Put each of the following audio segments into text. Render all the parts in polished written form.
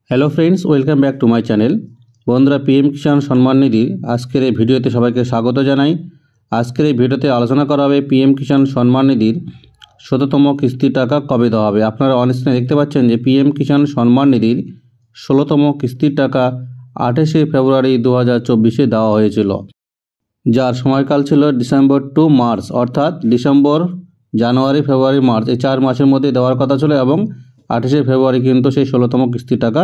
Hello friends, welcome back to my channel. বন্ধুরা, PM Kisan Samman Nidhi আজকের এই ভিডিওতে সবাইকে স্বাগত জানাই। আজকের এই ভিডিওতে আলোচনা করা হবে পিএম কিষাণ সম্মান নিধির ১৬তম কিস্তির টাকা কবে দেওয়া হবে। আপনারা অনস্ক্রিনে দেখতে পাচ্ছেন যে পিএম কিষাণ সম্মান নিধির ১৬তম কিস্তির টাকা ২৮শে ফেব্রুয়ারি ২০২৪ দেওয়া হয়েছিল, যার সময়কাল ছিল ডিসেম্বর টু মার্চ, অর্থাৎ ডিসেম্বর, জানুয়ারি, ফেব্রুয়ারি, মার্চ এই 4 মাসের মধ্যে দেওয়ার কথা ছিল এবং ২৮শে ফেব্রুয়ারি কিন্তু সেই ১৬তম কিস্তির টাকা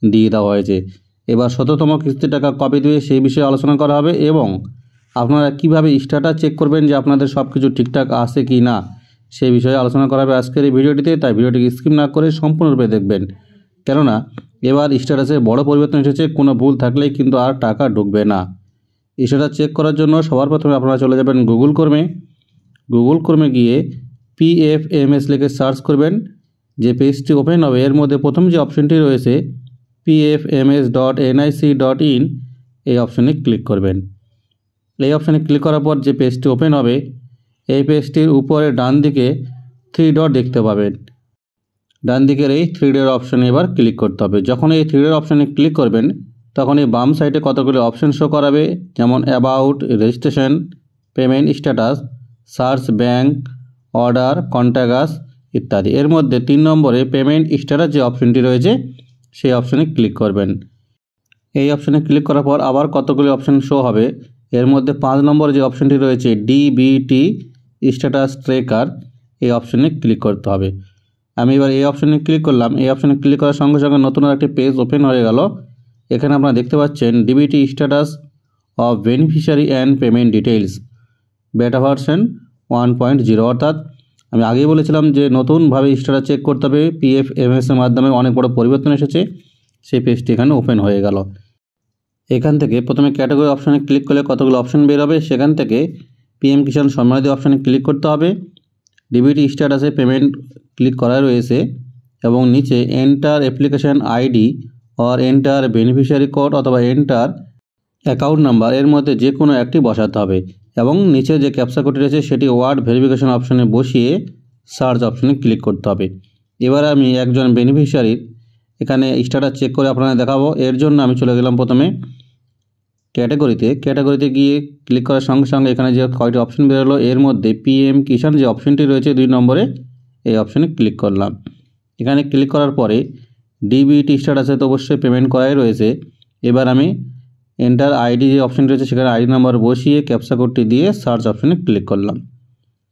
দিয়ে দেওয়া হয়েছে। এবার ১৭তম কিস্তির টাকা কবে দেবে সেই বিষয়ে আলোচনা করা হবে এবং আপনারা কিভাবে স্ট্যাটাস চেক করবেন যে আপনাদের সব কিছু ঠিকঠাক আছে কি না সেই বিষয়ে আলোচনা করা হবে আজকের এই ভিডিওটিতে। তাই ভিডিওটিকে স্কিপ না করে সম্পূর্ণরূপে দেখবেন, কেননা এবার স্ট্যাটাসে বড় পরিবর্তন এসেছে। কোনো ভুল থাকলেই কিন্তু আর টাকা ঢুকবে না। স্ট্যাটাস চেক করার জন্য সবার প্রথমে আপনারা চলে যাবেন গুগল ক্রোমে গিয়ে PFMS লিখে সার্চ করবেন। যে পেজটি ওপেন হবে এর মধ্যে প্রথম যে অপশনটি রয়েছে pfms.nic.in এই অপশনে ক্লিক করবেন। এই অপশনে ক্লিক করার পর যে পেজটি ওপেন হবে এই পেজটির উপরে ডান দিকে 3 ডট দেখতে পাবেন। ডান দিকের এই 3 ডট অপশনে এবার ক্লিক করতে হবে। যখন এই 3 ডট অপশনে ক্লিক করবেন তখন এই বাম সাইডে কতগুলো অপশন শো করাবে, যেমন about, registration, payment status, search bank, order, contact us ইত্যাদি। এর মধ্যে 3 নম্বরে পেমেন্ট স্ট্যাটাস যে অপশনটি রয়েছে সেই অপশনে ক্লিক করবেন। এই অপশনে ক্লিক করার পর আবার কতগুলি অপশন শো হবে। এর মধ্যে 5 নম্বরে যে অপশনটি রয়েছে DBT স্ট্যাটাস ট্র্যাকার এই অপশনে ক্লিক করতে হবে। আমি এবার এই অপশনে ক্লিক করলাম। এই অপশনে ক্লিক করার সঙ্গে সঙ্গে নতুন একটি পেজ ওপেন হয়ে গেল। এখানে আপনারা দেখতে পাচ্ছেন DBT status of beneficiary and payment details বেটা ভার্সন 1.0, অর্থাৎ আমি আগেই বলেছিলাম যে নতুনভাবে স্ট্যাটাস চেক করতে হবে। PFMS এর মাধ্যমে অনেক বড় পরিবর্তন এসেছে। সেই পেজটি এখানে ওপেন হয়ে গেল। এখান থেকে প্রথমে ক্যাটাগরি অপশানে ক্লিক করলে কতগুলো অপশন বের হবে, সেখান থেকে পিএম কিষাণ সম্মান নিধি অপশানে ক্লিক করতে হবে। DBT স্ট্যাটাসে পেমেন্ট ক্লিক করা রয়েছে এবং নিচে enter application ID or enter beneficiary code অথবা এন্টার অ্যাকাউন্ট নাম্বার এর মধ্যে যে কোনো একটি বসাতে হবে এবং নিচে যে ক্যাপচা কোডটি রয়েছে সেটি ওয়ার্ড ভেরিফিকেশন অপশনে বসিয়ে সার্চ অপশনে ক্লিক করতে হবে। এবার আমি একজন বেনিফিশিয়ারির এখানে স্ট্যাটাস চেক করে আপনাদের দেখাবো। এর জন্য আমি চলে গেলাম প্রথমে ক্যাটাগরিতে গিয়ে ক্লিক করার সঙ্গে সঙ্গে এখানে যে কয়টি অপশন বেরোলো এর মধ্যে পিএম কিষাণ যে অপশনটি রয়েছে 2 নম্বরে এই অপশনে ক্লিক করলাম। এখানে ক্লিক করার পরে DBT স্ট্যাটাসে তো অবশ্যই পেমেন্ট করাই রয়েছে। এবার আমি এন্টার আইডি যে অপশন রয়েছে সেখানে আইডি নাম্বার বসিয়ে ক্যাপচা কোডটি দিয়ে সার্চ অপশনে ক্লিক করলাম।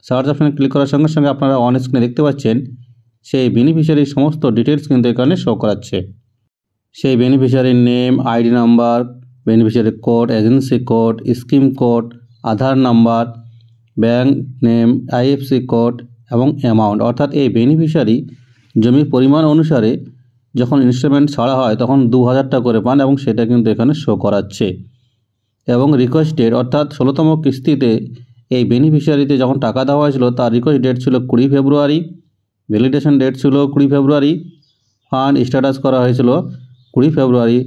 সার্চ অপশনে ক্লিক করার সঙ্গে সঙ্গে আপনারা অন স্ক্রিনে দেখতে পাচ্ছেন সেই বেনিফিশিয়ারির সমস্ত ডিটেলস কিন্তু এখানে শো করাচ্ছে। সেই বেনিফিশিয়ারির name, ID number, beneficiary code, agency code, scheme code, Aadhaar number, bank name, IFC code এবং অ্যামাউন্ট, অর্থাৎ এই বেনিফিশিয়ারি জমির পরিমাণ অনুসারে যখন ইনস্টলমেন্ট ছাড়া হয় তখন 2000 টাকা করে পান এবং সেটা কিন্তু এখানে শো করাচ্ছে। এবং রিকোয়েস্ট ডেট, অর্থাৎ 16তম কিস্তিতে এই বেনিফিশিয়ারিতে যখন টাকা দেওয়া হয়েছিল তার রিকোয়েস্ট ডেট ছিল 20 ফেব্রুয়ারি, ভ্যালিডেশন ডেট ছিল 20 ফেব্রুয়ারি, ফান্ড স্ট্যাটাস করা হয়েছিল 20 ফেব্রুয়ারি,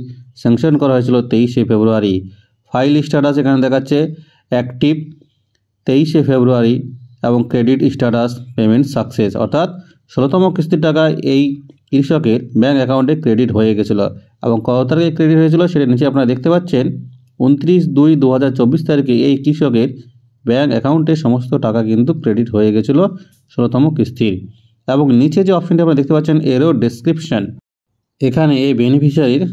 স্যাংশন করা হয়েছিল 23শে ফেব্রুয়ারি, ফাইল স্ট্যাটাস এখানে দেখাচ্ছে অ্যাক্টিভ 23শে ফেব্রুয়ারি এবং ক্রেডিট স্ট্যাটাস পেমেন্ট সাকসেস, অর্থাৎ 16তম কিস্তির টাকা এই কৃষকের ব্যাঙ্ক অ্যাকাউন্টে ক্রেডিট হয়ে গেছিলো। এবং কত তারিখে ক্রেডিট হয়েছিল সেটা নিচে আপনারা দেখতে পাচ্ছেন 29/2/2024 তারিখে এই কৃষকের ব্যাঙ্ক অ্যাকাউন্টে সমস্ত টাকা কিন্তু ক্রেডিট হয়ে গেছিলো 16তম কিস্তির। এবং নিচে যে অপশনটি আপনারা দেখতে পাচ্ছেন এরো ডেসক্রিপশন, এখানে এই বেনিফিশিয়ারির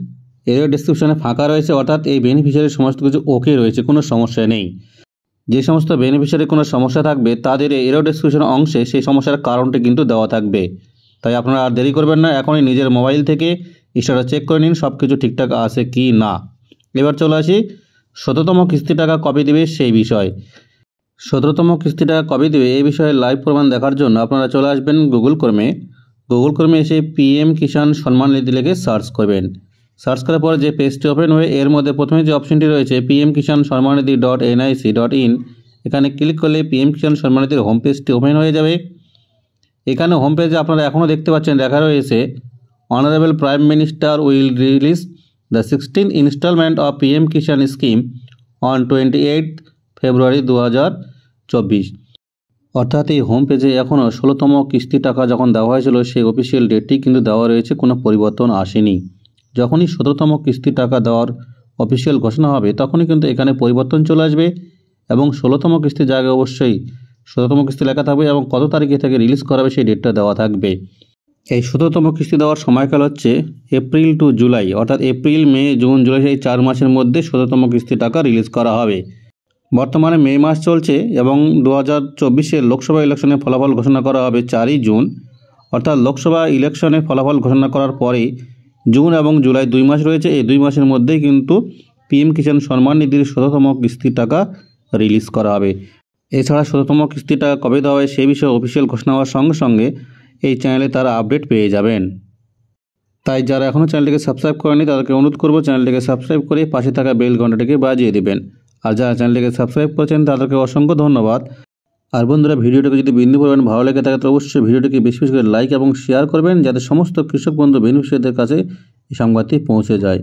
এরো ডেসক্রিপশনে ফাঁকা রয়েছে, অর্থাৎ এই বেনিফিশিয়ারির সমস্ত কিছু ওকে রয়েছে, কোনো সমস্যা নেই। যে সমস্ত বেনিফিশিয়ারির কোনো সমস্যা থাকবে তাদের এরো ডেসক্রিপশন অংশে সেই সমস্যার কারণটি কিন্তু দেওয়া থাকবে। তাই আপনারা আর দেরি করবেন না, এখনই নিজের মোবাইল থেকে স্ট্যাটাস চেক করে নিন সব কিছু ঠিকঠাক আছে কি না। এবার চলে আসি 17তম কিস্তি টাকা কবে দেবে সেই বিষয়। 17তম কিস্তি টাকা কবে দেবে এই বিষয়ে লাইভ প্রমাণ দেখার জন্য আপনারা চলে আসবেন গুগল ক্রোমে এসে পিএম কিষাণ সম্মান নিধি লিখে সার্চ করবেন। সার্চ করার পর যে পেজটি ওপেন হয়ে এর মধ্যে প্রথমে যে অপশনটি রয়েছে পিএম কিষাণ সম্মান নিধি .nic.in এখানে ক্লিক করলে পিএম কিষাণ সম্মান নিধির হোম পেজটি ওপেন হয়ে যাবে। এখানে হোম পেজে আপনারা এখনও দেখতে পাচ্ছেন লেখা রয়েছে honourable prime minister will release the 16th instalment of PM Kisan scheme on 28 February 2024, অর্থাৎ এই হোম পেজে এখনও 16তম কিস্তি টাকা যখন দেওয়া হয়েছিল সেই অফিসিয়াল ডেটটি কিন্তু দেওয়া রয়েছে, কোনো পরিবর্তন আসেনি। যখনই 17তম কিস্তি টাকা দেওয়ার অফিসিয়াল ঘোষণা হবে তখনই কিন্তু এখানে পরিবর্তন চলে আসবে এবং 16তম কিস্তির জায়গায় অবশ্যই 17তম কিস্তি লেখা থাকবে এবং কত তারিখে থেকে রিলিজ করাবে সেই ডেটটা দেওয়া থাকবে। এই 17তম কিস্তি দেওয়ার সময়কাল হচ্ছে এপ্রিল টু জুলাই, অর্থাৎ এপ্রিল, মে, জুন, জুলাই, এই 4 মাসের মধ্যে 17তম কিস্তি টাকা রিলিজ করা হবে। বর্তমানে মে মাস চলছে এবং 2024-এর লোকসভা ইলেকশনের ফলাফল ঘোষণা করা হবে 4ই জুন, অর্থাৎ লোকসভা ইলেকশনের ফলাফল ঘোষণা করার পরেই জুন এবং জুলাই 2 মাস রয়েছে, এই 2 মাসের মধ্যেই কিন্তু পিএম কিষাণ সম্মান নিধির 17তম কিস্তির টাকা রিলিজ করা হবে। এছাড়া 17তম কিস্তি টাকা কবে দেওয়া হয় সেই বিষয়ে অফিসিয়াল ঘোষণা হওয়ার সঙ্গে সঙ্গে এই চ্যানেলে তারা আপডেট পেয়ে যাবেন। তাই যারা এখনও চ্যানেলটিকে সাবস্ক্রাইব করেনি তাদেরকে অনুরোধ করব চ্যানেলটিকে সাবস্ক্রাইব করে পাশে থাকা বেল ঘন্টাটিকে বাজিয়ে দেবেন। আর যারা চ্যানেলটিকে সাবস্ক্রাইব করেছেন তাদেরকে অসংখ্য ধন্যবাদ। আর বন্ধুরা, ভিডিওটিকে যদি বিন্দু পরিমাণ ভালো লেগে থাকে তো অবশ্যই ভিডিওটিকে বেশি বেশি করে লাইক এবং শেয়ার করবেন, যাতে সমস্ত কৃষক বন্ধু বেনিফিশিয়ারিদের কাছে এই সংবাদটি পৌঁছে যায়।